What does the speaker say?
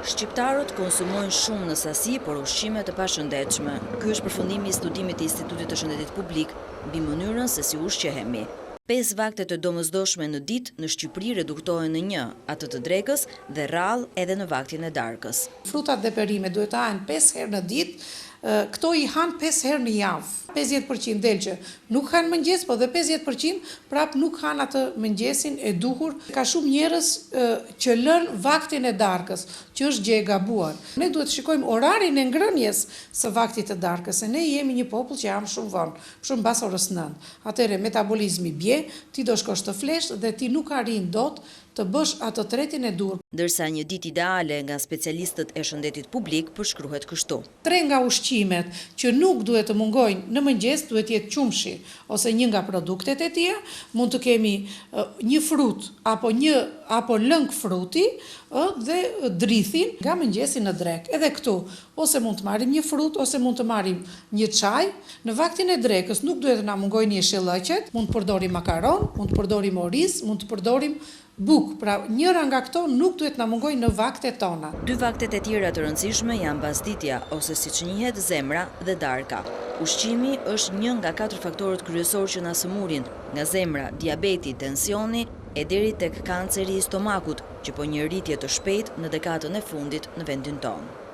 Shqiptarët konsumojnë shumë në sasi, por ushqime të pashëndetshme. Ky është përfundimi i studimit të Institutit të Shëndetit Publik mbi mënyrën se si ushqehemi. 5 vakte të domosdoshme në ditë në Shqipëri reduktohen në 1, atë të drekës dhe rrallë edhe në vaktin e darkës. Frutat dhe perimet duhet të hahen 5 herë në ditë, këto i hanë 5 herë në javë. 50% del që nuk hanë mëngjes, po dhe 50% prap nuk hanë atë mëngjesin e duhur. Ka shumë njerëz që lën vaktin e darkës, që është gjë e gabuar. Ne duhet të shikojmë orarin e ngrënjes së vaktit të darkës, se ne jemi një popull që jam shumë vonë, shumë mbas orës 9. Atëherë metabolizmi bie, ti do shkosh të flesh dhe ti nuk arrin dot të bësh atë tretin e dur. Ndërsa një ditë ideale nga specialistët e shëndetit publik përshkruhet kështu. 3 nga ushqimet që nuk duhet të mungojnë në mëngjes duhet jetë qumshi ose një nga produktet e tij, mund të kemi një frut apo lëng fruti dhe drithin nga mëngjesi në drekë. Edhe këtu ose mund të marrim një frut ose mund të marrim një çaj. Në vaktin e drekës nuk duhet të na mungojnë jeshillëqet, mund të përdorim makaron, mund të përdorim oriz, mund të përdorim buk, pra njëra nga këto nuk duhet na mungojnë në vaktet tona. 2 vaktet e tjera të rëndësishme janë pasditja ose siç njihet zemra dhe darka. Ushqimi është një nga 4 faktorët kryesorë që na sëmurin, nga zemra, diabeti, tensioni e deri tek kanceri i stomakut, që po një rritje të shpejtë në dekadën e fundit në vendin tonë.